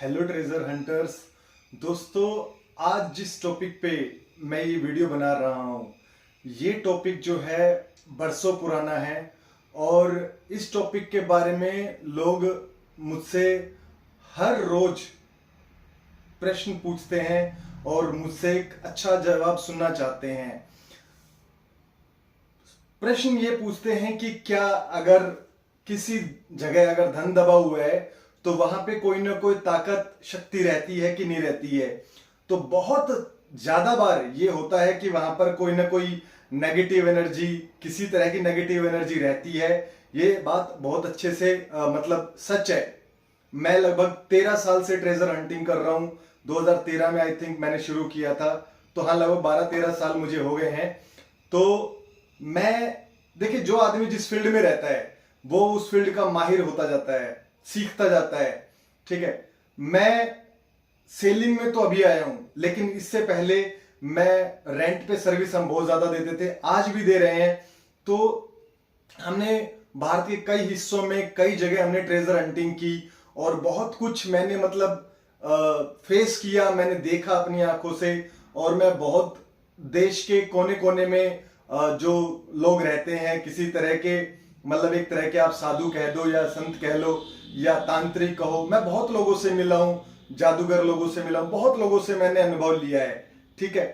Hello treasure hunters. दोस्तों, आज जिस टॉपिक पे मैं ये वीडियो बना रहा हूँ, ये टॉपिक जो है बरसों पुराना है और इस टॉपिक के बारे में लोग मुझसे हर रोज प्रश्न पूछते हैं और मुझसे एक अच्छा जवाब सुनना चाहते हैं। प्रश्न ये पूछते हैं कि क्या अगर किसी जगह अगर धन दबा हुआ है तो वहां पे कोई ना कोई ताकत शक्ति रहती है कि नहीं रहती है। तो बहुत ज्यादा बार ये होता है कि वहां पर कोई ना कोई नेगेटिव एनर्जी, किसी तरह की नेगेटिव एनर्जी रहती है। ये बात बहुत अच्छे से मतलब सच है। मैं लगभग 13 साल से ट्रेजर हंटिंग कर रहा हूं। 2013 में आई थिंक मैंने शुरू किया था, तो हाँ लगभग 12-13 साल मुझे हो गए हैं। तो मैं देखिए, जो आदमी जिस फील्ड में रहता है वो उस फील्ड का माहिर होता जाता है, सीखता जाता है। ठीक है, मैं सेलिंग में तो अभी आया हूं, लेकिन इससे पहले मैं रेंट पे सर्विस हम बहुत ज्यादा देते थे, आज भी दे रहे हैं। तो हमने भारत के कई हिस्सों में कई जगह हमने ट्रेजर हंटिंग की और बहुत कुछ मैंने मतलब फेस किया, मैंने देखा अपनी आंखों से। और मैं बहुत देश के कोने कोने में जो लोग रहते हैं, किसी तरह के मतलब एक तरह के आप साधु कह दो या संत कह लो या तांत्रिक कहो, मैं बहुत लोगों से मिला हूं, जादूगर लोगों से मिला हूं, बहुत लोगों से मैंने अनुभव लिया है। ठीक है,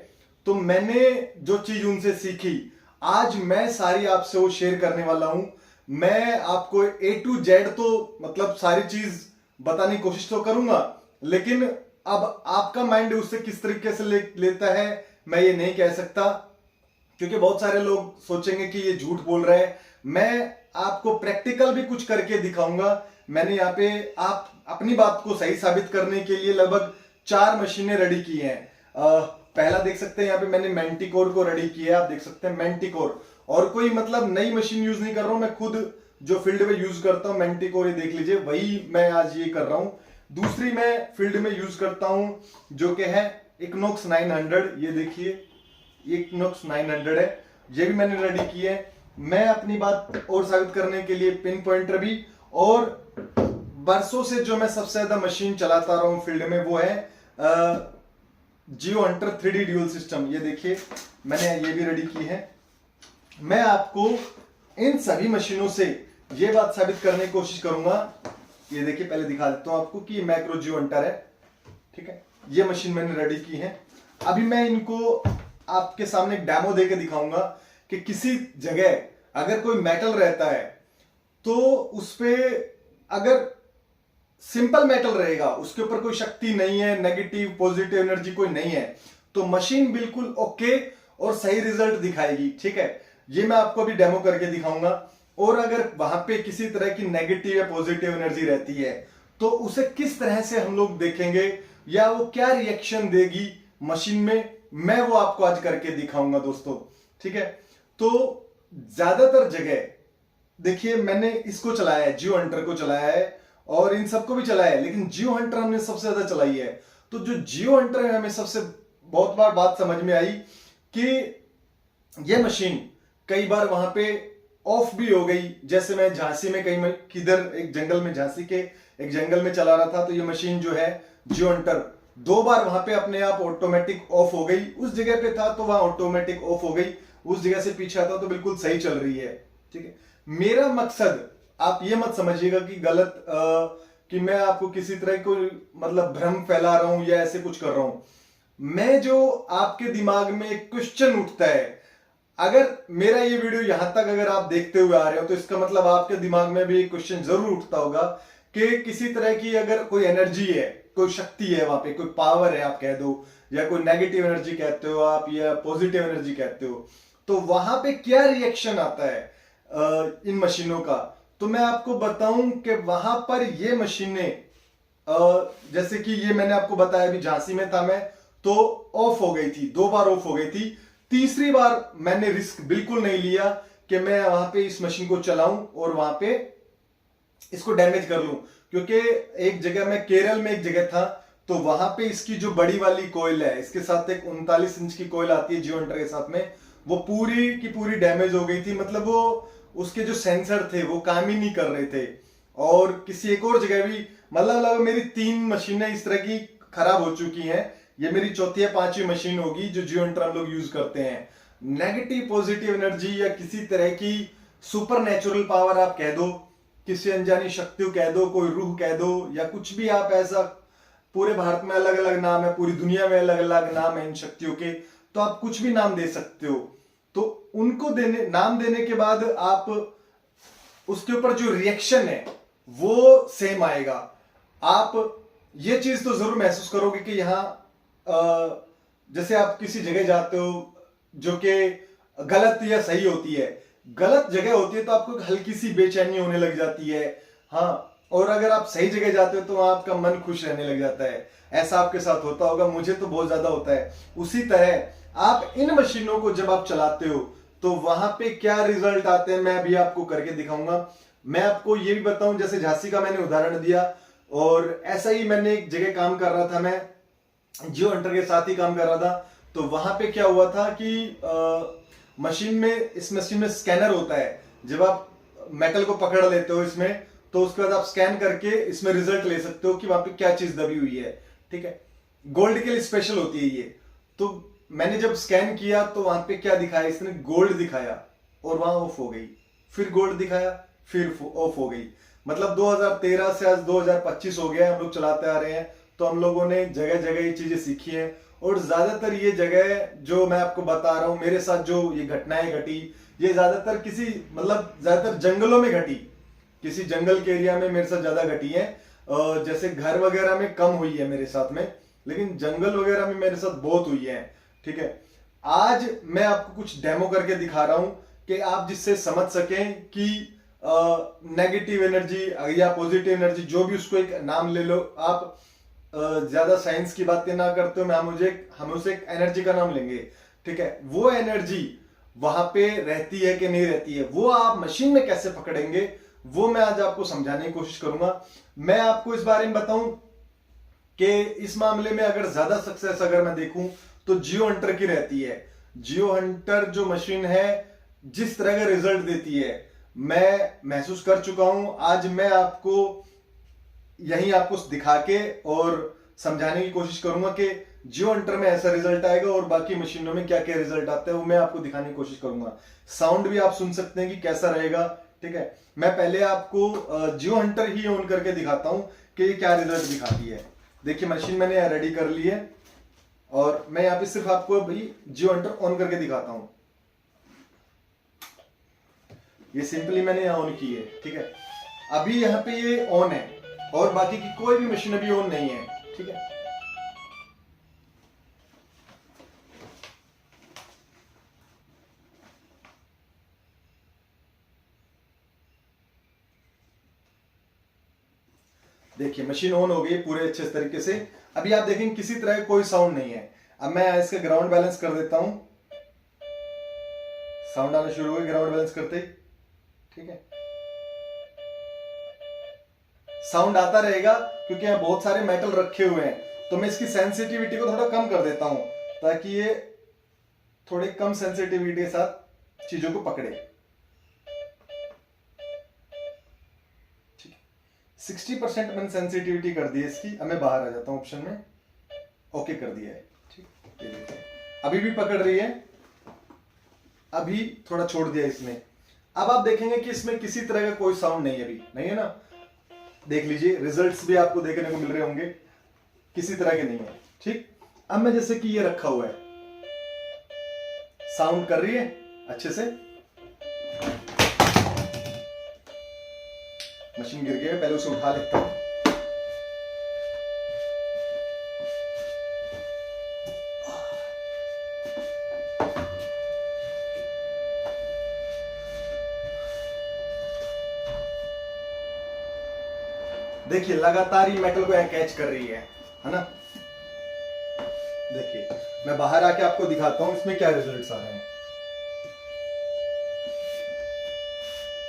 तो मैंने जो चीज उनसे सीखी आज मैं सारी आपसे वो शेयर करने वाला हूं। मैं आपको A to Z तो मतलब सारी चीज बताने की कोशिश तो करूंगा, लेकिन अब आपका माइंड उससे किस तरीके से लेता है मैं ये नहीं कह सकता, क्योंकि बहुत सारे लोग सोचेंगे कि ये झूठ बोल रहा है। मैं आपको प्रैक्टिकल भी कुछ करके दिखाऊंगा। मैंने यहाँ पे आप अपनी बात को सही साबित करने के लिए लगभग 4 मशीनें रेडी की हैं। पहला देख सकते हैं यहाँ पे मैंने मैंटिकोर को रेडी किया है, आप देख सकते हैं मैंटिकोर। और कोई मतलब नई मशीन यूज नहीं कर रहा हूं, मैं खुद जो फील्ड में यूज करता हूं मैंटिकोर, ये देख लीजिए, वही मैं आज ये कर रहा हूं। दूसरी मैं फील्ड में यूज करता हूं जो कि है इक्नोक्स 900, ये देखिए इक्नोक्स 900 है, ये भी मैंने रेडी की है। मैं अपनी बात और साबित करने के लिए पिन पॉइंटर भी, और बरसों से जो मैं सबसे ज्यादा मशीन चलाता रहा हूं फील्ड में वो है जियो हंटर 3D ड्यूल सिस्टम। ये देखिए मैंने ये भी रेडी की है। मैं आपको इन सभी मशीनों से ये बात साबित करने की कोशिश करूंगा। ये देखिए, पहले दिखा देता हूं आपको कि मैक्रो जियो हंटर है। ठीक है, ये मशीन मैंने रेडी की है। अभी मैं इनको आपके सामने एक डेमो देके दिखाऊंगा कि किसी जगह अगर कोई मेटल रहता है तो उस पे अगर सिंपल मेटल रहेगा, उसके ऊपर कोई शक्ति नहीं है, नेगेटिव पॉजिटिव एनर्जी कोई नहीं है, तो मशीन बिल्कुल ओके और सही रिजल्ट दिखाएगी। ठीक है, ये मैं आपको अभी डेमो करके दिखाऊंगा। और अगर वहां पे किसी तरह की नेगेटिव या पॉजिटिव एनर्जी रहती है तो उसे किस तरह से हम लोग देखेंगे या वो क्या रिएक्शन देगी मशीन में, मैं वो आपको आज करके दिखाऊंगा दोस्तों। ठीक है, तो ज्यादातर जगह देखिए मैंने इसको चलाया है, जियो हंटर को चलाया है और इन सबको भी चलाया है, लेकिन जियो हंटर हमने सबसे ज्यादा चलाई है। तो जो जियो हंटर है हमें सबसे बहुत बार बात समझ में आई कि ये मशीन कई बार वहां पे ऑफ भी हो गई। जैसे मैं झांसी में कहीं किधर एक जंगल में, झांसी के एक जंगल में चला रहा था, तो ये मशीन जो है जियो हंटर 2 बार वहां पे अपने आप ऑटोमेटिक ऑफ हो गई। उस जगह पे था तो वहां ऑटोमेटिक ऑफ हो गई, उस जगह से पीछे आता तो बिल्कुल सही चल रही है। ठीक है, मेरा मकसद आप ये मत समझिएगा कि गलत कि मैं आपको किसी तरह को मतलब भ्रम फैला रहा हूं या ऐसे कुछ कर रहा हूं। मैं जो आपके दिमाग में एक क्वेश्चन उठता है, अगर मेरा ये वीडियो यहां तक अगर आप देखते हुए आ रहे हो तो इसका मतलब आपके दिमाग में भी एक क्वेश्चन जरूर उठता होगा कि किसी तरह की अगर कोई एनर्जी है, कोई शक्ति है वहां पे, कोई पावर है आप कह दो, या कोई नेगेटिव एनर्जी कहते हो आप या पॉजिटिव एनर्जी कहते हो, तो वहां पे क्या रिएक्शन आता है इन मशीनों का। तो मैं आपको बताऊं कि वहां पर ये मशीनें जैसे कि ये मैंने आपको बताया, अभी झांसी में था मैं, तो ऑफ हो गई थी, 2 बार ऑफ हो गई थी। तीसरी बार मैंने रिस्क बिल्कुल नहीं लिया कि मैं वहां पे इस मशीन को चलाऊं और वहां पे इसको डैमेज कर लूं, क्योंकि एक जगह मैं केरल में एक जगह था, तो वहां पे इसकी जो बड़ी वाली कोयल है, इसके साथ एक 39 इंच की कोयल आती है जियो हंटर के साथ में, वो पूरी की पूरी डैमेज हो गई थी। मतलब वो उसके जो सेंसर थे वो काम ही नहीं कर रहे थे। और किसी एक और जगह भी मतलब लगभग मेरी 3 मशीनें इस तरह की खराब हो चुकी हैं। ये मेरी चौथी या 5वीं मशीन होगी जो जियो हंटर हम लोग यूज करते हैं। नेगेटिव पॉजिटिव एनर्जी या किसी तरह की सुपर नेचुरल पावर आप कह दो, किसी अनजानी शक्ति कह दो, कोई रूह कह दो, या कुछ भी आप ऐसा, पूरे भारत में अलग अलग नाम है, पूरी दुनिया में अलग अलग नाम है इन शक्तियों के, तो आप कुछ भी नाम दे सकते हो। तो उनको नाम देने के बाद आप उसके ऊपर जो रिएक्शन है वो सेम आएगा। आप ये चीज तो जरूर महसूस करोगे कि यहाँ जैसे आप किसी जगह जाते हो जो कि गलत या सही होती है, गलत जगह होती है तो आपको हल्की सी बेचैनी होने लग जाती है, हाँ, और अगर आप सही जगह जाते हो तो आपका मन खुश रहने लग जाता है। ऐसा आपके साथ होता होगा, मुझे तो बहुत ज्यादा होता है। उसी तरह आप इन मशीनों को जब आप चलाते हो तो वहां पे क्या रिजल्ट आते हैं मैं भी आपको करके दिखाऊंगा। मैं आपको ये भी बताऊं, जैसे झांसी का मैंने उदाहरण दिया, और ऐसा ही मैंने एक जगह काम कर रहा था, मैं जियो हंटर के साथ ही काम कर रहा था। तो वहां पे क्या हुआ था कि इस मशीन में स्कैनर होता है। जब आप मेटल को पकड़ लेते हो इसमें, तो उसके बाद आप स्कैन करके इसमें रिजल्ट ले सकते हो कि वहां पे क्या चीज दबी हुई है। ठीक है, गोल्ड के लिए स्पेशल होती है ये। तो मैंने जब स्कैन किया तो वहां पे क्या दिखाया, इसने गोल्ड दिखाया और वहां ऑफ हो गई, फिर गोल्ड दिखाया, फिर ऑफ हो गई। मतलब 2013 से आज 2025 हो गया, हम लोग चलाते आ रहे हैं। तो हम लोगों ने जगह जगह ये चीजें सीखी हैं, और ज्यादातर ये जगह जो मैं आपको बता रहा हूं, मेरे साथ जो ये घटनाएं घटी, ये ज्यादातर ज्यादातर जंगलों में घटी, किसी जंगल के एरिया में मेरे साथ ज्यादा घटी है। जैसे घर वगैरह में कम हुई है मेरे साथ में, लेकिन जंगल वगैरह में मेरे साथ बहुत हुई है। ठीक है, आज मैं आपको कुछ डेमो करके दिखा रहा हूं कि आप जिससे समझ सकें कि नेगेटिव एनर्जी या पॉजिटिव एनर्जी, जो भी उसको एक नाम ले लो आप, ज्यादा साइंस की बातें ना करते हो, हम उसे एक एनर्जी का नाम लेंगे। ठीक है, वो एनर्जी वहां पे रहती है कि नहीं रहती है, वो आप मशीन में कैसे पकड़ेंगे, वो मैं आज आपको समझाने की कोशिश करूंगा। मैं आपको इस बारे में बताऊं कि इस मामले में अगर ज्यादा सक्सेस अगर मैं देखूं तो जियो हंटर की रहती है। जियो हंटर जो मशीन है, जिस तरह का रिजल्ट देती है, मैं महसूस कर चुका हूं। आज मैं आपको यही आपको दिखा के और समझाने की कोशिश करूंगा कि जियो हंटर में ऐसा रिजल्ट आएगा और बाकी मशीनों में क्या क्या रिजल्ट आता है, वो मैं आपको दिखाने की कोशिश करूंगा। साउंड भी आप सुन सकते हैं कि कैसा रहेगा। ठीक है, मैं पहले आपको जियो हंटर ही ऑन करके दिखाता हूं कि ये क्या रिजल्ट दिखाती है। देखिए, मशीन मैंने रेडी कर ली है और मैं यहाँ पे सिर्फ आपको अभी जियो हंटर ऑन करके दिखाता हूं। ये सिंपली मैंने यहाँ ऑन की है। ठीक है, अभी यहाँ पे ये ऑन है और बाकी की कोई भी मशीन अभी ऑन नहीं है। ठीक है, देखिए मशीन ऑन हो गई पूरे अच्छे तरीके से। अभी आप देखेंगे किसी तरह कोई साउंड नहीं है। अब मैं इसका ग्राउंड बैलेंस कर देता हूं, साउंड आना शुरू हो गया ग्राउंड बैलेंस करते ही। ठीक है, साउंड आता रहेगा क्योंकि यहाँ बहुत सारे मेटल रखे हुए हैं, तो मैं इसकी सेंसिटिविटी को थोड़ा कम कर देता हूं ताकि ये थोड़े कम सेंसिटिविटी के साथ चीजों को पकड़े। 60% मैंने सेंसिटिविटी कर दी है इसकी। अब मैं बाहर आ जाता हूं ऑप्शन में, ओके कर दिया है। ठीक, अभी भी पकड़ रही है, अभी थोड़ा छोड़ दिया इसने। अब आप देखेंगे कि इसमें किसी तरह का कोई साउंड नहीं है, अभी नहीं है ना। देख लीजिए, रिजल्ट्स भी आपको देखने को मिल रहे होंगे, किसी तरह के नहीं है। ठीक, अब मैं जैसे कि ये रखा हुआ है, साउंड कर रही है अच्छे से। मशीन गिर गई है, पहले उसे उठा लेता हूं। देखिए लगातार ही मेटल को कैच कर रही है ना। देखिए मैं बाहर आके आपको दिखाता हूं इसमें क्या रिजल्ट्स आ रहे हैं।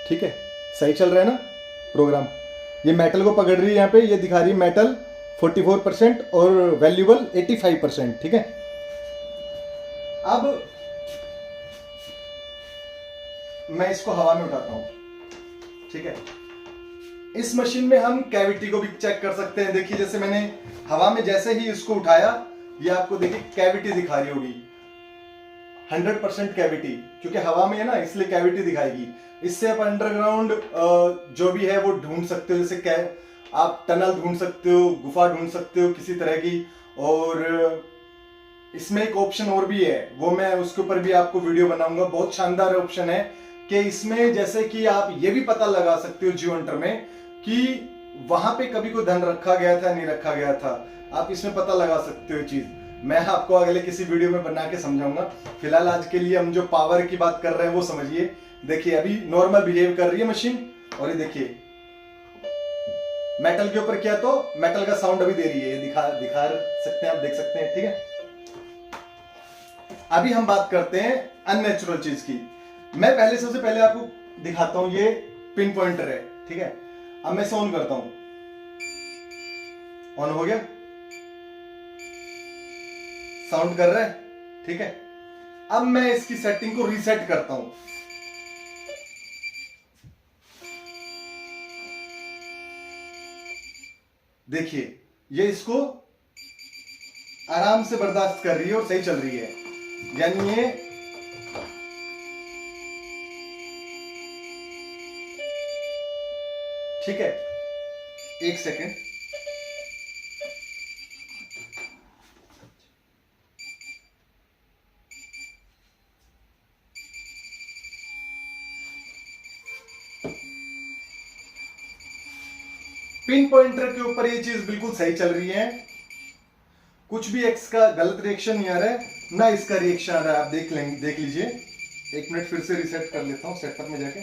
ठीक है, सही चल रहा है ना प्रोग्राम। ये मेटल को पकड़ रही है, यहाँ पे ये दिखा रही है मेटल 44% और वैल्यूबल 85%। ठीक है, अब मैं इसको हवा में उठाता हूं। ठीक है, इस मशीन में हम कैविटी को भी चेक कर सकते हैं। देखिए जैसे मैंने हवा में जैसे ही इसको उठाया, ये आपको देखिए कैविटी दिखा रही होगी, 100% कैविटी, क्योंकि हवा में है ना इसलिए कैविटी दिखाएगी। इससे आप अंडरग्राउंड जो भी है वो ढूंढ सकते हो, जैसे आप टनल ढूंढ सकते हो, गुफा ढूंढ सकते हो किसी तरह की। और इसमें एक ऑप्शन और भी है, वो मैं उसके ऊपर भी आपको वीडियो बनाऊंगा। बहुत शानदार ऑप्शन है कि इसमें जैसे कि आप ये भी पता लगा सकते हो जियो हंटर में कि वहां पे कभी कोई धन रखा गया था नहीं रखा गया था, आप इसमें पता लगा सकते हो चीज। मैं आपको अगले किसी वीडियो में बना के समझाऊंगा। फिलहाल आज के लिए हम जो पावर की बात कर रहे हैं वो समझिए। देखिए अभी नॉर्मल बिहेव कर रही है मशीन, और ये देखिए मेटल के ऊपर किया तो मेटल का साउंड अभी दे रही है, दिखा सकते हैं, आप देख सकते हैं, ठीक है। अभी हम बात करते हैं अननेचुरल चीज की। मैं सबसे पहले आपको दिखाता हूं, ये पिन पॉइंटर है, ठीक है। अब मैं इसे ऑन करता हूं, ऑन हो गया, साउंड कर रहा है, ठीक है। अब मैं इसकी सेटिंग को रीसेट करता हूं। देखिए ये इसको आराम से बर्दाश्त कर रही है और सही चल रही है, यानी ये ठीक है। एक सेकेंड, पिन पॉइंटर के ऊपर ये चीज बिल्कुल सही चल रही है, कुछ भी एक्स का गलत रिएक्शन नहीं आ रहा है ना इसका रिएक्शन आ रहा है। आप देख लीजिए। एक मिनट फिर से रिसेट कर लेता हूं सेटअप में जाके।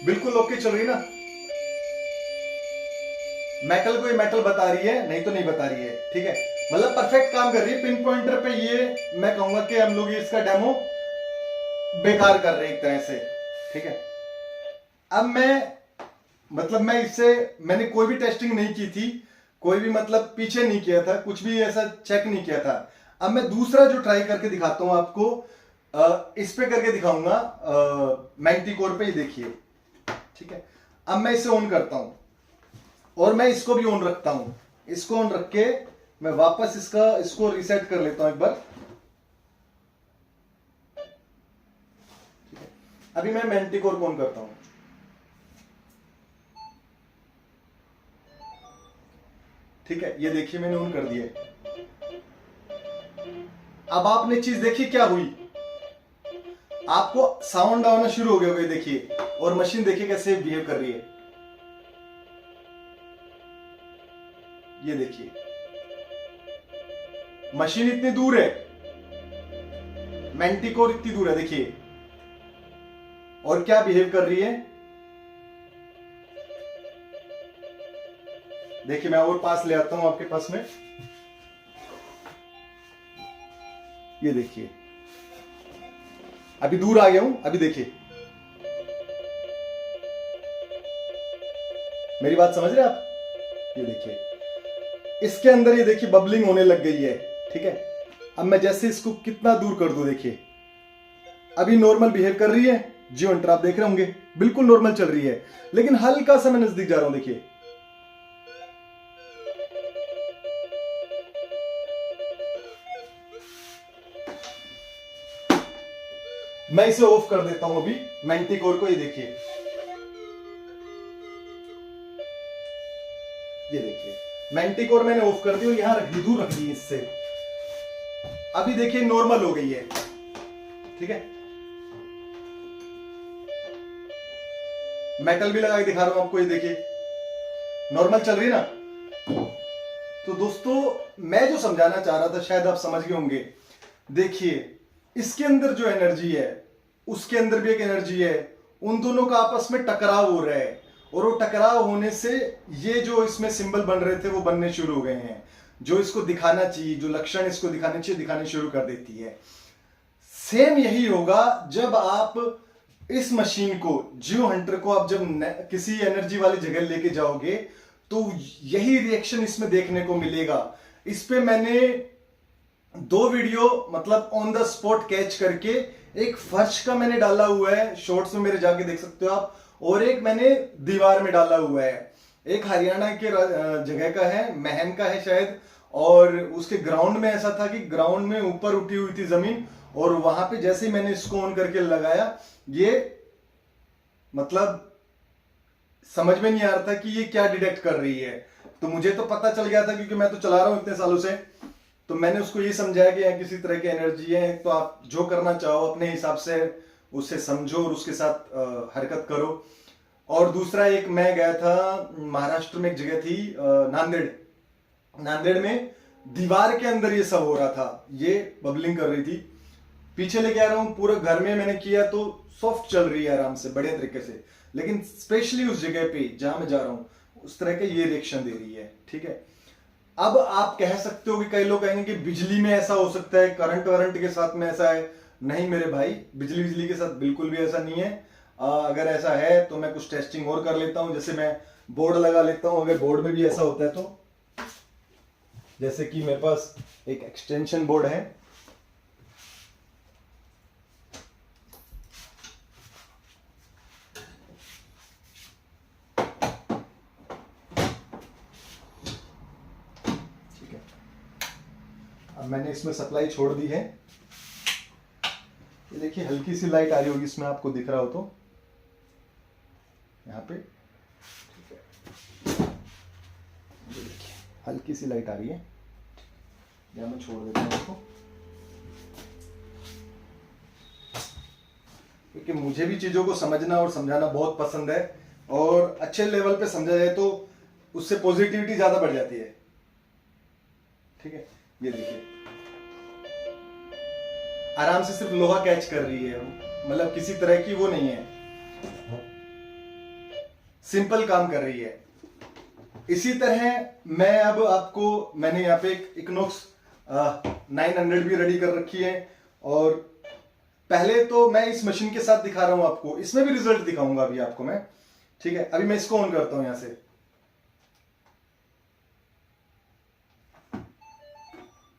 बिल्कुल ओके चल रही ना, मेटल को ये मेटल बता रही है, नहीं तो नहीं बता रही है, ठीक है। मतलब परफेक्ट काम कर रही है पिन पॉइंटर पे। ये मैं कहूंगा कि हम लोग इसका डेमो बेकार कर रहे हैं एक तरह से, ठीक है। अब मैं मैंने कोई भी टेस्टिंग नहीं की थी, कोई भी मतलब पीछे नहीं किया था, कुछ भी ऐसा चेक नहीं किया था। अब मैं दूसरा जो ट्राई करके दिखाता हूं आपको, इस पे करके दिखाऊंगा, मैग्नेटिकोर पे ही देखिए, ठीक है। अब मैं इसे ऑन करता हूं और मैं इसको भी ऑन रखता हूं। इसको ऑन रख के मैं वापस इसको रिसेट कर लेता हूं एक बार, ठीक है। अभी मैं मैग्नेटिकोर को ऑन करता हूं, ठीक है। ये देखिए मैंने ऑन कर दिया। अब आपने चीज देखी क्या हुई, आपको साउंड आना शुरू हो गया, देखिए। और मशीन देखिए कैसे बिहेव कर रही है, ये देखिए। मशीन इतनी दूर है, मैग्नेटिकोर इतनी दूर है, देखिए। और क्या बिहेव कर रही है, देखिए। मैं और पास ले आता हूं आपके पास में, ये देखिए। अभी दूर आ गया हूं, अभी देखिए। मेरी बात समझ रहे आप, ये देखिए। इसके अंदर ये देखिए बबलिंग होने लग गई है, ठीक है। अब मैं जैसे इसको कितना दूर कर दूं, देखिए अभी नॉर्मल बिहेव कर रही है। जियो हंटर आप देख रहे होंगे बिल्कुल नॉर्मल चल रही है, लेकिन हल्का सा मैं नजदीक जा रहा हूं, देखिए। मैं इसे ऑफ कर देता हूं अभी मैग्नेटिकोर को, ये देखिए। ये देखिए मैग्नेटिकोर मैंने ऑफ कर दी और यहां दूर रख दी इससे। अभी देखिए नॉर्मल हो गई है, ठीक है। मेटल भी लगा के दिखा रहा हूं आपको, ये देखिए नॉर्मल चल रही है ना। तो दोस्तों मैं जो समझाना चाह रहा था शायद आप समझ गए होंगे। देखिए इसके अंदर जो एनर्जी है, उसके अंदर भी एक एनर्जी है, उन दोनों का आपस में टकराव हो रहा है, और वो टकराव होने से ये जो इसमें सिंबल बन रहे थे वो बनने शुरू हो गए हैं। जो इसको दिखाना चाहिए, जो लक्षण इसको दिखाने चाहिए, दिखाने शुरू कर देती है। सेम यही होगा जब आप इस मशीन को, जियो हंटर को, आप जब किसी एनर्जी वाली जगह लेके जाओगे तो यही रिएक्शन इसमें देखने को मिलेगा। इस पे मैंने 2 वीडियो मतलब ऑन द स्पॉट कैच करके, एक फर्श का मैंने डाला हुआ है, शॉर्ट्स में मेरे जाके देख सकते हो आप, और एक मैंने दीवार में डाला हुआ है। एक हरियाणा के जगह का है, महम का है शायद, और उसके ग्राउंड में ऐसा था कि ग्राउंड में ऊपर उठी हुई थी जमीन, और वहां पे जैसे ही मैंने इसको ऑन करके लगाया, ये मतलब समझ में नहीं आ रहा था कि ये क्या डिटेक्ट कर रही है। तो मुझे तो पता चल गया था क्योंकि मैं तो चला रहा हूं इतने सालों से। तो मैंने उसको ये समझाया कि यहाँ किसी तरह की एनर्जी है, तो आप जो करना चाहो अपने हिसाब से उससे समझो और उसके साथ हरकत करो। और दूसरा, एक मैं गया था महाराष्ट्र में, एक जगह थी नांदेड़। नांदेड़ में दीवार के अंदर ये सब हो रहा था, ये बबलिंग कर रही थी। पीछे लेके आ रहा हूं, पूरे घर में मैंने किया तो सॉफ्ट चल रही है आराम से, बढ़िया तरीके से। लेकिन स्पेशली उस जगह पे जहां मैं जा रहा हूं, उस तरह के ये रिएक्शन दे रही है। ठीक है, अब आप कह सकते हो कि कई लोग कहेंगे कि बिजली में ऐसा हो सकता है, करंट वारंट के साथ में ऐसा है। नहीं मेरे भाई, बिजली के साथ बिल्कुल भी ऐसा नहीं है। अगर ऐसा है तो मैं कुछ टेस्टिंग और कर लेता हूं, जैसे मैं बोर्ड लगा लेता हूं, अगर बोर्ड में भी ऐसा होता है तो। जैसे कि मेरे पास एक एक्सटेंशन बोर्ड है, ठीक है। अब मैंने इसमें सप्लाई छोड़ दी है। ये देखिए हल्की सी लाइट आ रही होगी इसमें, आपको दिख रहा हो तो यहाँ पे, ठीक है। ये देखिए हल्की सी लाइट आ रही है, या मैं छोड़ देता हूँ इसको, क्योंकि मुझे भी चीजों को समझना और समझाना बहुत पसंद है, और अच्छे लेवल पे समझा जाए तो उससे पॉजिटिविटी ज्यादा बढ़ जाती है। ठीक है, ये देखिए आराम से सिर्फ लोहा कैच कर रही है, मतलब किसी तरह की वो नहीं है, सिंपल काम कर रही है। इसी तरह मैं अब आपको, मैंने यहाँ पे एक इक्नोक्स 900 भी रेडी कर रखी है, और पहले तो मैं इस मशीन के साथ दिखा रहा हूं आपको, इसमें भी रिजल्ट दिखाऊंगा अभी आपको मैं। ठीक है, अभी मैं इसको ऑन करता हूं यहां से।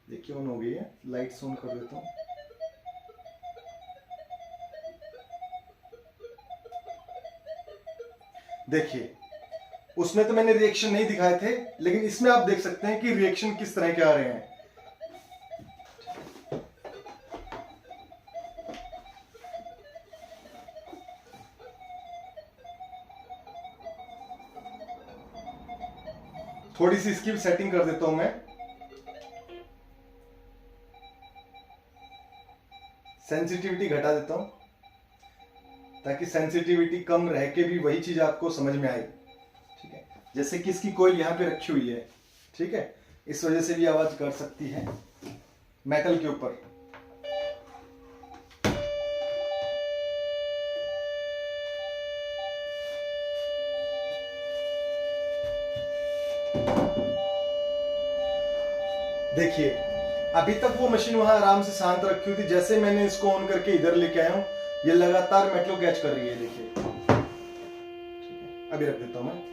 देखिए ऑन हो गई है, लाइट्स ऑन कर देता हूं। देखिए उसमें तो मैंने रिएक्शन नहीं दिखाए थे, लेकिन इसमें आप देख सकते हैं कि रिएक्शन किस तरह के आ रहे हैं। थोड़ी सी इसकी सेटिंग कर देता हूं मैं, सेंसिटिविटी घटा देता हूं, ताकि सेंसिटिविटी कम रह के भी वही चीज आपको समझ में आए। ठीक है, जैसे कि इसकी कोयल यहां पे रखी हुई है, ठीक है, इस वजह से भी आवाज कर सकती है मेटल के ऊपर। देखिए अभी तक वो मशीन वहां आराम से शांत रखी हुई थी, जैसे मैंने इसको ऑन करके इधर लेके आया हूं, ये लगातार मेटलो कैच कर रही है। देखिए ठीक है, अभी रख देता हूं मैं।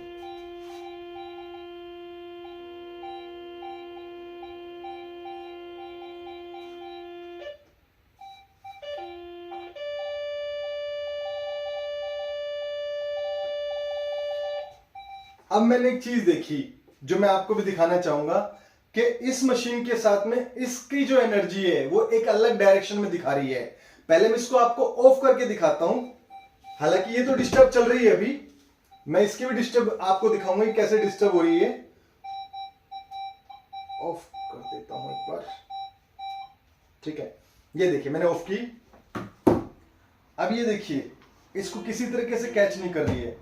अब मैंने एक चीज देखी जो मैं आपको भी दिखाना चाहूंगा, कि इस मशीन के साथ में इसकी जो एनर्जी है वो एक अलग डायरेक्शन में दिखा रही है। पहले मैं इसको आपको ऑफ करके दिखाता हूं, हालांकि ये तो डिस्टर्ब चल रही है अभी, मैं इसकी भी डिस्टर्ब आपको दिखाऊंगा कि कैसे डिस्टर्ब हो रही है। ऑफ कर देता हूं एक बार, ठीक है, ये देखिए मैंने ऑफ की। अब ये देखिए इसको किसी तरीके से कैच नहीं कर रही है,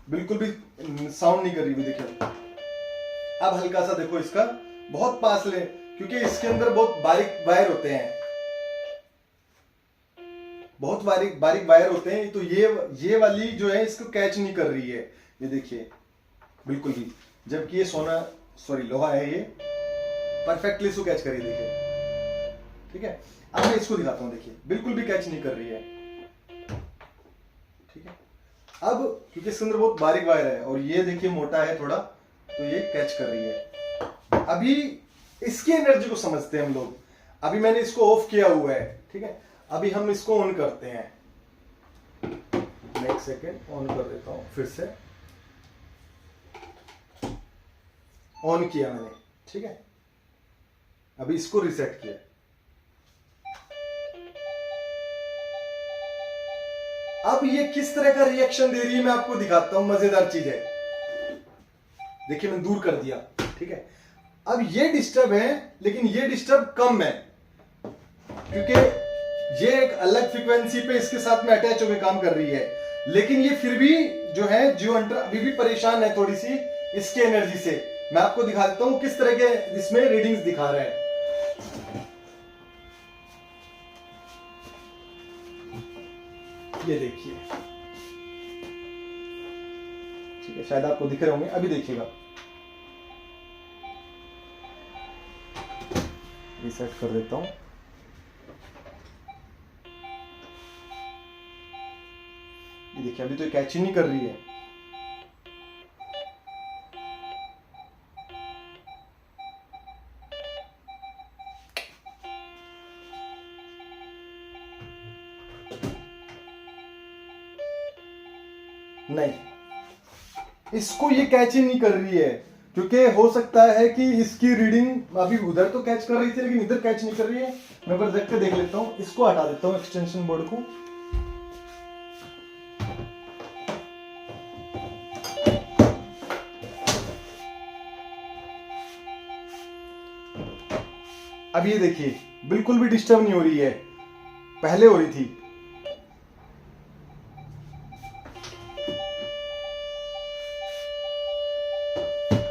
बिल्कुल भी साउंड नहीं कर रही है। देखिए अब हल्का सा देखो, इसका बहुत पास ले, क्योंकि इसके अंदर बहुत बारीक वायर होते हैं, बहुत बारीक बारीक वायर होते हैं, तो ये वाली जो है इसको कैच नहीं कर रही है। ये देखिए बिल्कुल भी, जबकि ये सोना लोहा है, ये परफेक्टली इसको कैच करिए। देखिए ठीक है, अब मैं इसको दिखाता हूं, देखिए बिल्कुल भी कैच नहीं कर रही है। ठीक है, अब क्योंकि इसके अंदर बहुत बारीक वायर है और ये देखिए मोटा है थोड़ा, तो ये कैच कर रही है। अभी इसकी एनर्जी को समझते हैं हम लोग। अभी मैंने इसको ऑफ किया हुआ है, ठीक है, अभी हम इसको ऑन करते हैं। मैं एक सेकेंड ऑन कर देता हूँ, फिर से ऑन किया मैंने, ठीक है। अभी इसको रिसेट किया। अब ये किस तरह का रिएक्शन दे रही है मैं आपको दिखाता हूं, मजेदार चीज है। देखिए मैंने दूर कर दिया, ठीक है। अब ये डिस्टर्ब है, लेकिन ये डिस्टर्ब कम है, क्योंकि ये एक अलग फ्रीक्वेंसी पे इसके साथ में अटैच होकर काम कर रही है। लेकिन ये फिर भी जो है जियो हंटर अभी भी परेशान है थोड़ी सी इसके एनर्जी से। मैं आपको दिखा देता हूं किस तरह के इसमें रीडिंग्स दिखा रहा है। ये देखिए, ठीक है, शायद आपको दिख रहे होंगे, अभी देखिएगा। रिसेट कर देता हूं। ये देखिए अभी तो कैच ही नहीं कर रही है। नहीं, इसको ये कैच ही नहीं कर रही है, क्योंकि हो सकता है कि इसकी रीडिंग अभी उधर तो कैच कर रही थी लेकिन इधर कैच नहीं कर रही है। मैं पर देख के देख लेता हूं, इसको हटा देता हूं एक्सटेंशन बोर्ड को। अब ये देखिए बिल्कुल भी डिस्टर्ब नहीं हो रही है, पहले हो रही थी।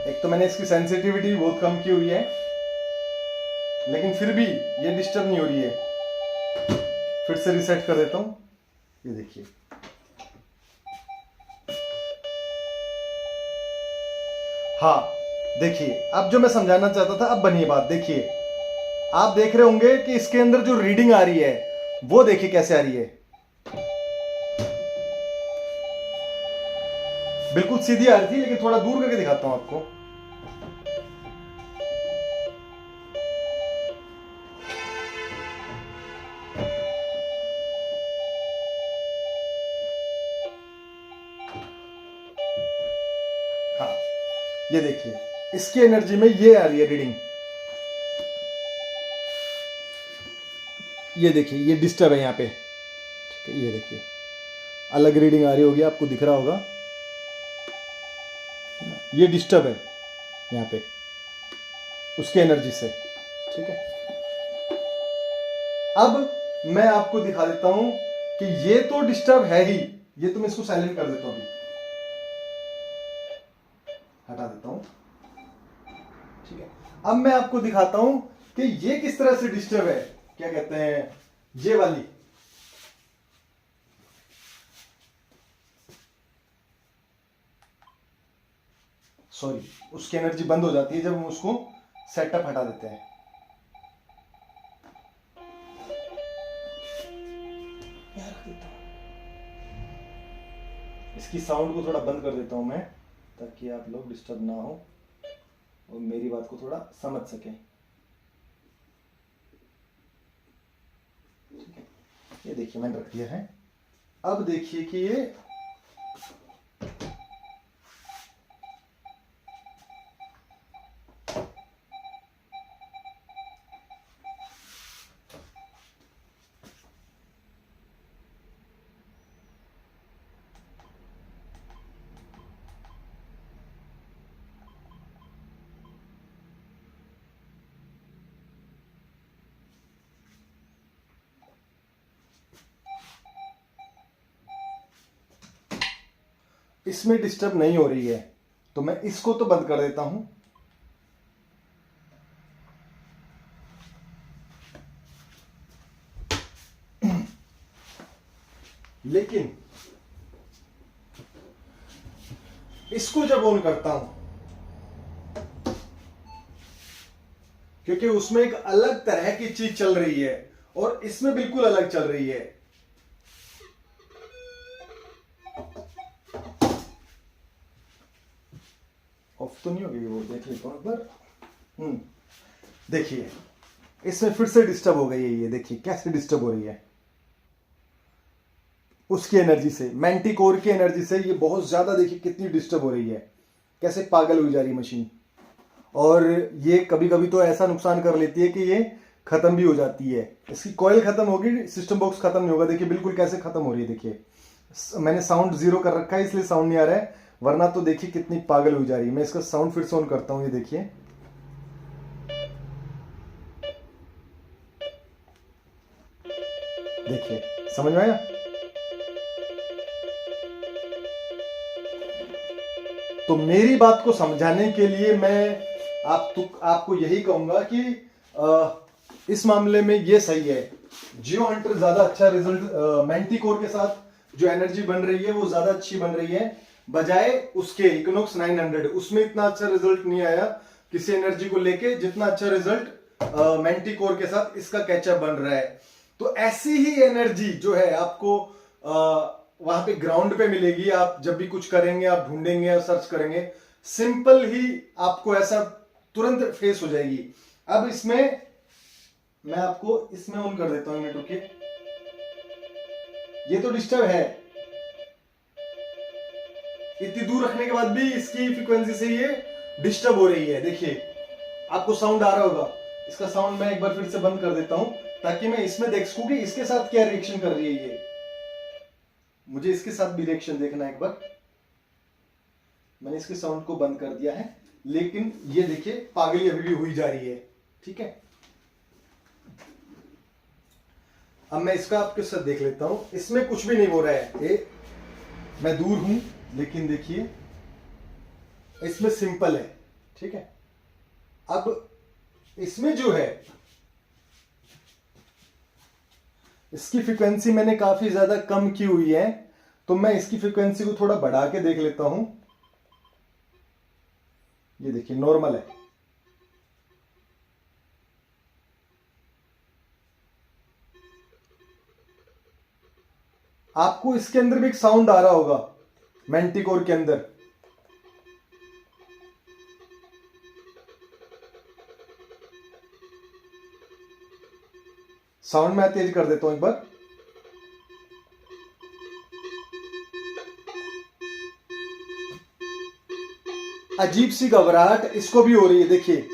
एक तो मैंने इसकी सेंसिटिविटी बहुत कम की हुई है, लेकिन फिर भी ये डिस्टर्ब नहीं हो रही है। फिर से रिसेट कर देता हूं। ये देखिए, हाँ देखिए, अब जो मैं समझाना चाहता था अब बनी बात। देखिए आप देख रहे होंगे कि इसके अंदर जो रीडिंग आ रही है वो देखिए कैसे आ रही है, बिल्कुल सीधी आ रही थी, लेकिन थोड़ा दूर करके दिखाता हूं आपको। हाँ ये देखिए, इसकी एनर्जी में ये आ रही है रीडिंग। ये देखिए ये डिस्टर्ब है यहाँ पे, ठीक है। ये देखिए अलग रीडिंग आ रही होगी, आपको दिख रहा होगा, ये डिस्टर्ब है यहाँ पे उसके एनर्जी से, ठीक है। अब मैं आपको दिखा देता हूं कि ये तो डिस्टर्ब है ही। ये तो मैं इसको साइलेंट कर देता हूं, अभी हटा देता हूं, ठीक है। अब मैं आपको दिखाता हूं कि ये किस तरह से डिस्टर्ब है, क्या कहते हैं, ये वाली। सॉरी, उसकी एनर्जी बंद हो जाती है जब हम उसको सेटअप हटा देते हैं। इसकी साउंड को थोड़ा बंद कर देता हूं मैं, ताकि आप लोग डिस्टर्ब ना हो और मेरी बात को थोड़ा समझ सकें, ठीक है। ये देखिए मैंने रख दिया है। अब देखिए कि ये इसमें डिस्टर्ब नहीं हो रही है, तो मैं इसको तो बंद कर देता हूं। लेकिन इसको जब ऑन करता हूं, क्योंकि उसमें एक अलग तरह की चीज चल रही है और इसमें बिल्कुल अलग चल रही है। ऑफ तो नहीं होगी वो, देख लेता हूं एक बार। देखिए इसमें फिर से डिस्टर्ब हो गई है। ये देखिए कैसे डिस्टर्ब हो रही है। उसकी एनर्जी से, मैंटिकोर की एनर्जी से ये बहुत ज्यादा, देखिए कितनी डिस्टर्ब हो रही है, कैसे पागल हुई जा रही है मशीन। और ये कभी कभी तो ऐसा नुकसान कर लेती है कि ये खत्म भी हो जाती है। इसकी कॉइल खत्म होगी, सिस्टम बॉक्स खत्म नहीं होगा। देखिए बिल्कुल कैसे खत्म हो रही है। देखिए मैंने साउंड 0 कर रखा है इसलिए साउंड नहीं आ रहा है, वरना तो देखिए कितनी पागल हुई जा रही है। मैं इसका साउंड फिर से ऑन करता हूं, ये देखिए देखिए समझ में आया। तो मेरी बात को समझाने के लिए मैं आपको यही कहूंगा कि इस मामले में ये सही है, जियो हंटर ज्यादा अच्छा रिजल्ट, मैंटिकोर के साथ जो एनर्जी बन रही है वो ज्यादा अच्छी बन रही है बजाय उसके इक्विनॉक्स 900। उसमें इतना अच्छा रिजल्ट नहीं आया किसी एनर्जी को लेके जितना अच्छा रिजल्ट मैंटिकोर के साथ इसका कैचअप बन रहा है। तो ऐसी ही एनर्जी जो है आपको वहां पे ग्राउंड पे मिलेगी। आप जब भी कुछ करेंगे, आप ढूंढेंगे या सर्च करेंगे, सिंपल ही आपको ऐसा तुरंत फेस हो जाएगी। अब इसमें मैं आपको इसमें ऑन कर देता हूं, मिनट रुकिए। ये तो डिस्टर्ब है, इतनी दूर रखने के बाद भी इसकी फ्रीक्वेंसी से ये डिस्टर्ब हो रही है। देखिए आपको साउंड आ रहा होगा, इसका साउंड मैं एक बार फिर से बंद कर देता हूं ताकि मैं इसमें देख सकूं कि इसके साथ क्या रिएक्शन कर रही है। ये मुझे इसके साथ भी रिएक्शन देखना है एक बार। मैंने इसके साउंड को बंद कर दिया है, लेकिन ये देखिए पागली अभी भी हुई जा रही है। ठीक है, अब मैं इसका आपके साथ देख लेता हूं। इसमें कुछ भी नहीं हो रहा है, मैं दूर हूं, लेकिन देखिए इसमें सिंपल है। ठीक है, अब इसमें जो है इसकी फ्रीक्वेंसी मैंने काफी ज्यादा कम की हुई है, तो मैं इसकी फ्रीक्वेंसी को थोड़ा बढ़ा के देख लेता हूं। ये देखिए नॉर्मल है। आपको इसके अंदर भी एक साउंड आ रहा होगा, मैंटिकोर के अंदर। साउंड मैं तेज कर देता हूं एक बार। अजीब सी घबराहट इसको भी हो रही है। देखिए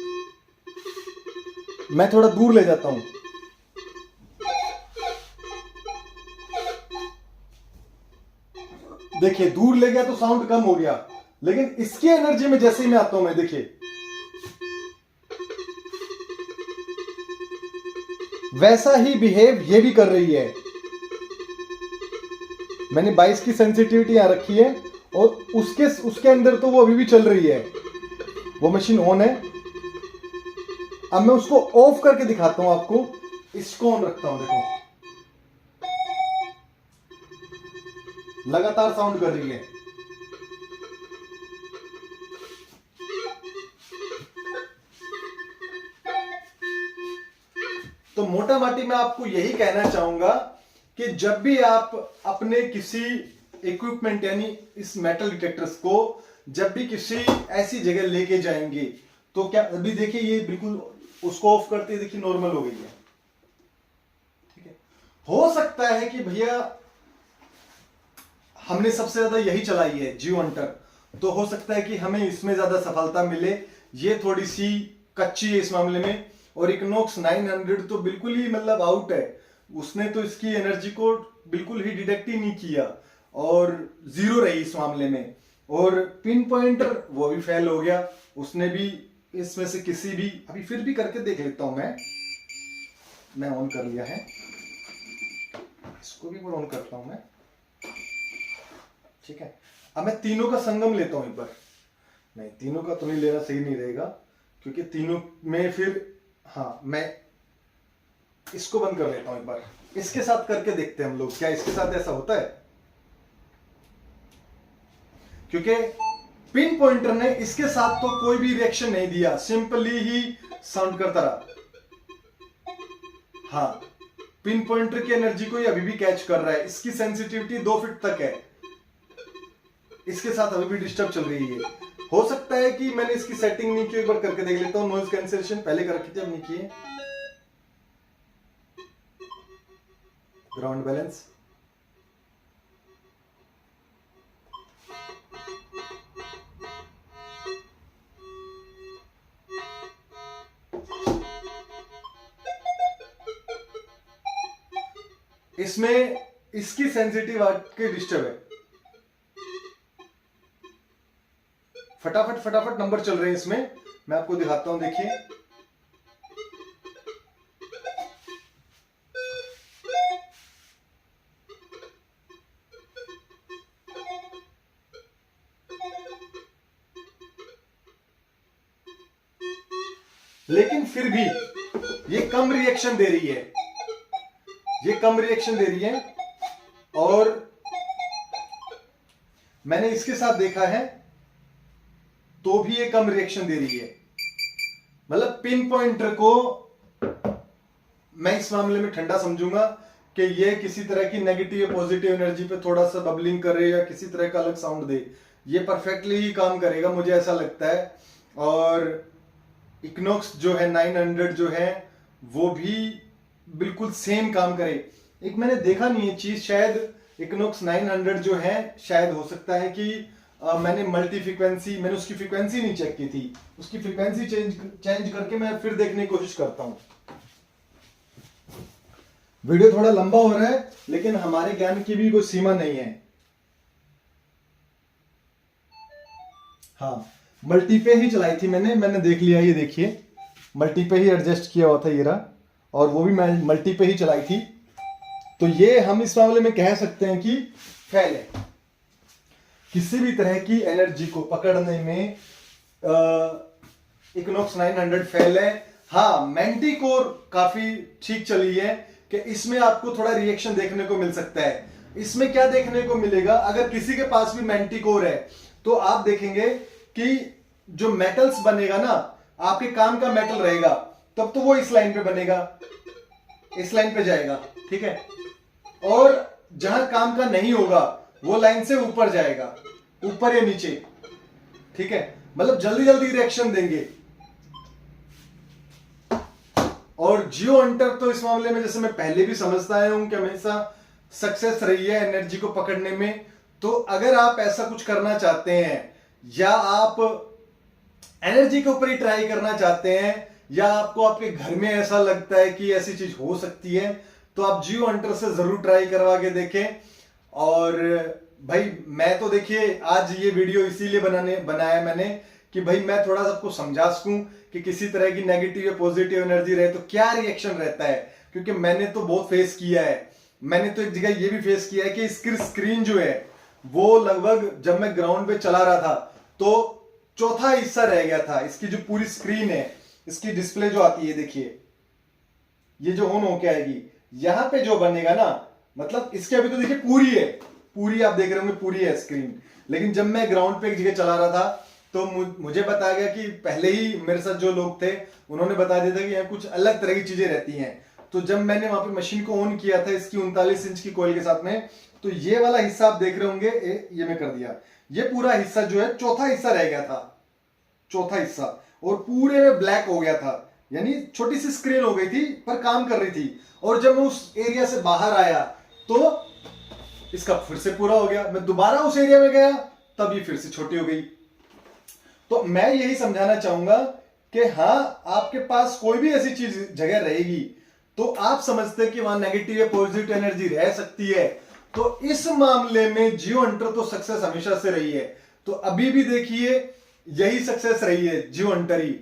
मैं थोड़ा दूर ले जाता हूं, देखिए दूर ले गया तो साउंड कम हो गया, लेकिन इसकी एनर्जी में जैसे ही मैं आता हूं, मैं देखिए वैसा ही बिहेव ये भी कर रही है। मैंने 22 की सेंसिटिविटी यहां रखी है और उसके अंदर तो वो अभी भी चल रही है, वो मशीन ऑन है। अब मैं उसको ऑफ करके दिखाता हूं आपको। इसको ऑन रखता हूं, देखो लगातार साउंड कर रही है। तो मोटा माटी मैं आपको यही कहना चाहूंगा कि जब भी आप अपने किसी इक्विपमेंट यानी इस मेटल डिटेक्टर्स को जब भी किसी ऐसी जगह लेके जाएंगे, तो क्या अभी देखिए ये बिल्कुल उसको ऑफ करते ही देखिए नॉर्मल हो गई है। ठीक है, हो सकता है कि भैया हमने सबसे ज्यादा यही चलाई है जियो हंटर, तो हो सकता है कि हमें इसमें ज्यादा सफलता मिले। ये थोड़ी सी कच्ची है इस मामले में, और इक्नॉक्स 900 तो बिल्कुल ही मतलब आउट है। उसने तो इसकी एनर्जी को बिल्कुल ही डिटेक्ट ही नहीं किया और 0 रही इस मामले में। और पिन पॉइंटर वो भी फेल हो गया, उसने भी इसमें से किसी भी, अभी फिर भी करके देख लेता हूं मैं ऑन कर लिया है, इसको भी ऑन करता हूं मैं। ठीक है, अब मैं तीनों का संगम लेता हूं एक बार। नहीं, तीनों का तो नहीं लेना, सही नहीं रहेगा, क्योंकि तीनों में फिर, हाँ मैं इसको बंद कर लेता हूं एक बार। इसके साथ करके देखते हैं हम लोग, क्या इसके साथ ऐसा होता है। क्योंकि पिन पॉइंटर ने इसके साथ तो कोई भी रिएक्शन नहीं दिया, सिंपली ही साउंड करता रहा। हाँ, पिन पॉइंटर की एनर्जी को ये अभी भी कैच कर रहा है। इसकी सेंसिटिविटी 2 फीट तक है, इसके साथ अभी भी डिस्टर्ब चल रही है। हो सकता है कि मैंने इसकी सेटिंग नहीं की, एक बार करके देख लेता हूं। नॉइज कैंसिलेशन पहले कर रखी थी, अब नहीं की है। ग्राउंड बैलेंस, इसमें इसकी सेंसिटिव आपके डिस्टर्ब है। फटाफट फटाफट नंबर चल रहे हैं इसमें, मैं आपको दिखाता हूं, देखिए। लेकिन फिर भी ये कम रिएक्शन दे रही है, ये कम रिएक्शन दे रही है। और मैंने इसके साथ देखा है तो भी ये कम रिएक्शन दे रही है। मतलब पिन पॉइंटर को मैं इस मामले में ठंडा समझूंगा कि ये किसी तरह की नेगेटिव या पॉजिटिव एनर्जी पे थोड़ा सा बबलिंग करे या किसी तरह का अलग साउंड दे, ये परफेक्टली ही काम करेगा, मुझे ऐसा लगता है। और इक्नोक्स जो है 900 जो है वो भी बिल्कुल सेम काम करे। एक मैंने देखा नहीं है चीज, शायद इक्नोक्स 900 जो है, शायद हो सकता है कि मैंने मल्टी फ्रीक्वेंसी, मैंने उसकी फ्रीक्वेंसी नहीं चेक की थी, उसकी फ्रीक्वेंसी चेंज करके मैं फिर देखने की कोशिश करता हूं। वीडियो थोड़ा लंबा हो रहा है लेकिन हमारे ज्ञान की भी कोई सीमा नहीं है। हाँ, मल्टी पे ही चलाई थी मैंने देख लिया, ये देखिए मल्टी पे ही एडजस्ट किया हुआ था ये रहा, और वो भी मैं मल्टी पे ही चलाई थी। तो ये हम इस मामले में कह सकते हैं कि फेल है। किसी भी तरह की एनर्जी को पकड़ने में इक्नोक्स 900 फेल है। हाँ, मैंटिकोर काफी ठीक चली है कि इसमें आपको थोड़ा रिएक्शन देखने को मिल सकता है। इसमें क्या देखने को मिलेगा, अगर किसी के पास भी मैंटिकोर है तो आप देखेंगे कि जो मेटल्स बनेगा ना, आपके काम का मेटल रहेगा, तब तो वो इस लाइन पे बनेगा, इस लाइन पे जाएगा, ठीक है। और जहां काम का नहीं होगा वो लाइन से ऊपर जाएगा, ऊपर या नीचे, ठीक है। मतलब जल्दी जल्दी रिएक्शन देंगे। और जियो हंटर तो इस मामले में, जैसे मैं पहले भी समझता आया हूं कि हमेशा सक्सेस रही है एनर्जी को पकड़ने में। तो अगर आप ऐसा कुछ करना चाहते हैं, या आप एनर्जी के ऊपर ही ट्राई करना चाहते हैं, या आपको आपके घर में ऐसा लगता है कि ऐसी चीज हो सकती है, तो आप जियो हंटर से जरूर ट्राई करवा के देखें। और भाई मैं तो देखिए आज ये वीडियो इसीलिए बनाया मैंने कि भाई मैं थोड़ा सबको समझा सकूं कि किसी तरह की नेगेटिव या पॉजिटिव एनर्जी रहे तो क्या रिएक्शन रहता है। क्योंकि मैंने तो बहुत फेस किया है। मैंने तो एक जगह ये भी फेस किया है कि इसकी स्क्रीन जो है वो लगभग, जब मैं ग्राउंड पे चला रहा था तो चौथा हिस्सा रह गया था। इसकी जो पूरी स्क्रीन है, इसकी डिस्प्ले जो आती है, देखिए ये जो ऑन होके आएगी, यहां पे जो बनेगा ना, मतलब इसके अभी तो देखिए पूरी है, पूरी आप देख रहे होंगे पूरी है स्क्रीन। लेकिन जब मैं ग्राउंड पे एक जगह चला रहा था तो मुझे बताया गया कि पहले ही मेरे साथ जो लोग थे उन्होंने बता दिया था कि यहाँ कुछ अलग तरह की चीजें रहती हैं। तो जब मैंने वहां पे मशीन को ऑन किया था इसकी 39 इंच की कॉइल के साथ में, तो ये वाला हिस्सा आप देख रहे होंगे, ये मैं कर दिया, ये पूरा हिस्सा जो है चौथा हिस्सा रह गया था, चौथा हिस्सा, और पूरे में ब्लैक हो गया था। यानी छोटी सी स्क्रीन हो गई थी पर काम कर रही थी। और जब मैं उस एरिया से बाहर आया तो इसका फिर से पूरा हो गया। मैं दोबारा उस एरिया में गया तब ये फिर से छोटी हो गई। तो मैं यही समझाना चाहूंगा कि हाँ, आपके पास कोई भी ऐसी चीज जगह रहेगी तो आप समझते हैं कि वहां नेगेटिव या पॉजिटिव एनर्जी रह सकती है, तो इस मामले में जियो हंटर तो सक्सेस हमेशा से रही है। तो अभी भी देखिए यही सक्सेस रही है जियो हंटर ही।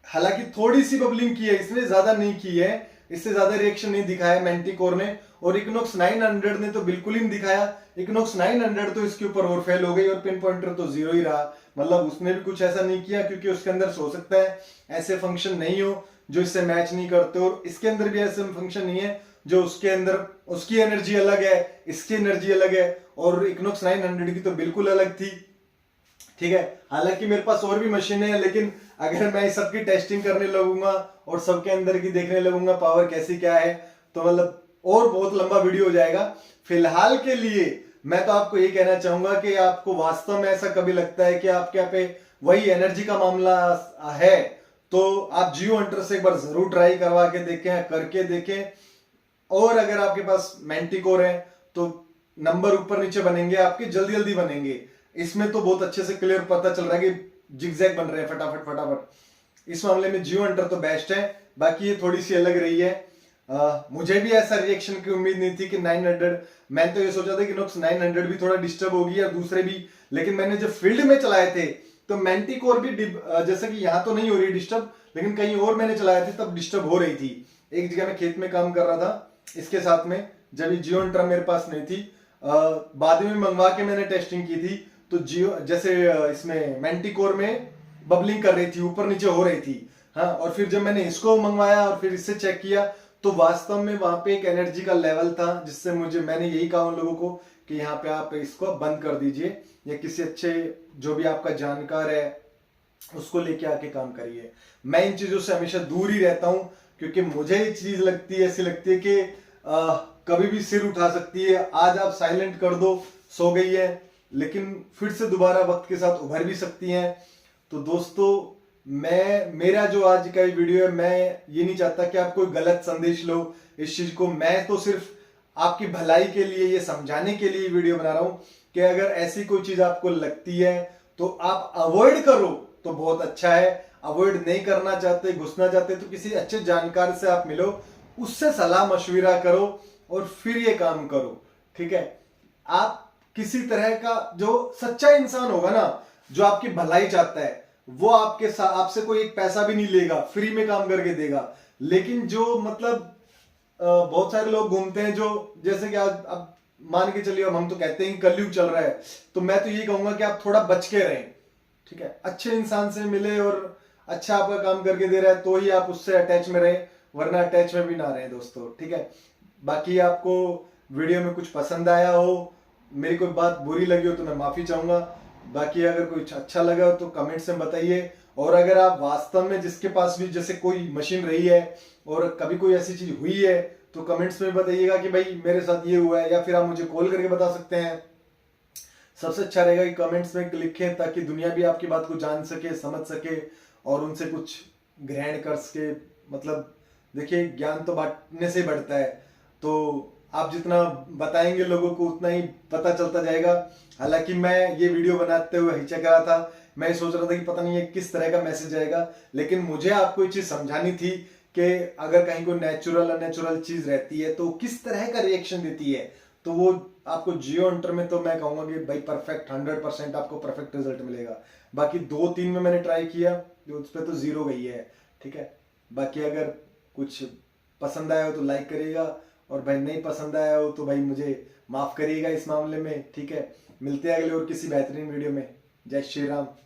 हालांकि थोड़ी सी बबलिंग की है इसने, ज्यादा नहीं की है, इससे ज्यादा रिएक्शन नहीं दिखाया मैंटिकोर ने। और इक्नोक्स 900 ने तो बिल्कुल ही नहीं दिखाया। इक्नोक्स 900 तो इसके ऊपर और फेल हो गई, और पिन पॉइंटर तो जीरो ही रहा। मतलब उसने भी कुछ ऐसा नहीं किया, क्योंकि उसके अंदर हो सकता है ऐसे फंक्शन नहीं हो जो इससे मैच नहीं करते, और इसके अंदर भी ऐसे फंक्शन नहीं है जो उसके अंदर, उसकी एनर्जी अलग है, इसकी एनर्जी अलग है, और इक्नोक्स 900 की तो बिल्कुल अलग थी, ठीक है। हालांकि मेरे पास और भी मशीनें हैं, लेकिन अगर मैं सबकी टेस्टिंग करने लगूंगा और सबके अंदर की देखने लगूंगा पावर कैसी क्या है, तो मतलब और बहुत लंबा वीडियो हो जाएगा। फिलहाल के लिए मैं तो आपको ये कहना चाहूंगा कि आपको वास्तव में ऐसा कभी लगता है कि आपके यहाँ पे वही एनर्जी का मामला है, तो आप जियो हंटर से एक बार जरूर ट्राई करवा के देखें, करके देखें। और अगर आपके पास मैंटिकोर है तो नंबर ऊपर नीचे बनेंगे आपके, जल्दी जल्दी बनेंगे। इसमें तो बहुत अच्छे से क्लियर पता चल रहा है कि जिगजैग बन रहे हैं फटाफट फटाफट। इस मामले में जियो हंटर तो बेस्ट है, बाकी ये थोड़ी सी अलग रही है। मुझे भी ऐसा रिएक्शन की उम्मीद नहीं थी कि 900। मैंने तो ये सोचा था कि नोक्स 900 भी थोड़ा डिस्टर्ब होगी या दूसरे भी, लेकिन मैंने जब फील्ड में चलाए थे तो मैंटिकोर भी जैसे कि यहाँ तो नहीं हो रही डिस्टर्ब, लेकिन कहीं और मैंने चलाए थे तब डिस्टर्ब हो रही थी। एक जगह मैं खेत में काम कर रहा था इसके साथ में, जब ये जियो इंटर मेरे पास नहीं थी, बाद में मंगवा के मैंने टेस्टिंग की थी, तो जियो जैसे इसमें मैंटिकोर में बबलिंग कर रही थी, ऊपर नीचे हो रही थी। हाँ, और फिर जब मैंने इसको मंगवाया और फिर इससे चेक किया तो वास्तव में वहां पे एक एनर्जी का लेवल था, जिससे मैंने यही कहा उन लोगों को कि यहाँ पे आप इसको बंद कर दीजिए या किसी अच्छे जो भी आपका जानकार है उसको लेके आके काम करिए। मैं इन चीजों से हमेशा दूर ही रहता हूं, क्योंकि मुझे ये चीज लगती है, ऐसी लगती है कि कभी भी सिर उठा सकती है। आज आप साइलेंट कर दो, सो गई है, लेकिन फिर से दोबारा वक्त के साथ उभर भी सकती हैं। तो दोस्तों, मेरा जो आज का ये वीडियो है, मैं ये नहीं चाहता कि आप कोई गलत संदेश लो इस चीज को। मैं तो सिर्फ आपकी भलाई के लिए, ये समझाने के लिए वीडियो बना रहा हूं कि अगर ऐसी कोई चीज आपको लगती है तो आप अवॉइड करो तो बहुत अच्छा है। अवॉइड नहीं करना चाहते, घुसना चाहते, तो किसी अच्छे जानकार से आप मिलो, उससे सलाह मशविरा करो और फिर ये काम करो। ठीक है, आप किसी तरह का जो सच्चा इंसान होगा ना, जो आपकी भलाई चाहता है, वो आपके साथ आपसे कोई एक पैसा भी नहीं लेगा, फ्री में काम करके देगा। लेकिन जो मतलब बहुत सारे लोग घूमते हैं जो, जैसे कि आज अब मान के चलिए, हम तो कहते हैं कलयुग चल रहा है, तो मैं तो ये कहूंगा कि आप थोड़ा बच के रहें। ठीक है, अच्छे इंसान से मिले और अच्छा आपका काम करके दे रहा है तो ही आप उससे अटैच में रहें, वरना अटैच में भी ना रहें दोस्तों। ठीक है, बाकी आपको वीडियो में कुछ पसंद आया हो, मेरी कोई बात बुरी लगी हो तो मैं माफी चाहूंगा। बाकी अगर कुछ अच्छा लगा हो तो कमेंट्स में बताइए। और अगर आप वास्तव में जिसके पास भी जैसे कोई मशीन रही है और कभी कोई ऐसी चीज हुई है तो कमेंट्स में बताइएगा कि भाई मेरे साथ ये हुआ है, या फिर आप मुझे कॉल करके बता सकते हैं। सबसे अच्छा रहेगा कि कमेंट्स में लिखें, ताकि दुनिया भी आपकी बात को जान सके, समझ सके और उनसे कुछ ग्रहण कर सके। मतलब देखिए, ज्ञान तो बांटने से बढ़ता है, तो आप जितना बताएंगे लोगों को उतना ही पता चलता जाएगा। हालांकि मैं ये वीडियो बनाते हुए हिचक रहा था, मैं सोच रहा था कि पता नहीं ये किस तरह का मैसेज आएगा, लेकिन मुझे आपको ये चीज समझानी थी कि अगर कहीं कोई नेचुरल अननेचुरल चीज रहती है तो किस तरह का रिएक्शन देती है। तो वो आपको जियो इंटर में तो मैं कहूंगा कि भाई परफेक्ट 100% आपको परफेक्ट रिजल्ट मिलेगा। बाकी 2-3 में मैंने ट्राई किया, उस पर तो 0 गई है। ठीक है, बाकी अगर कुछ पसंद आया हो तो लाइक करिएगा, और भाई नहीं पसंद आया हो तो भाई मुझे माफ करिएगा इस मामले में। ठीक है, मिलते हैं अगले और किसी बेहतरीन वीडियो में। जय श्री राम।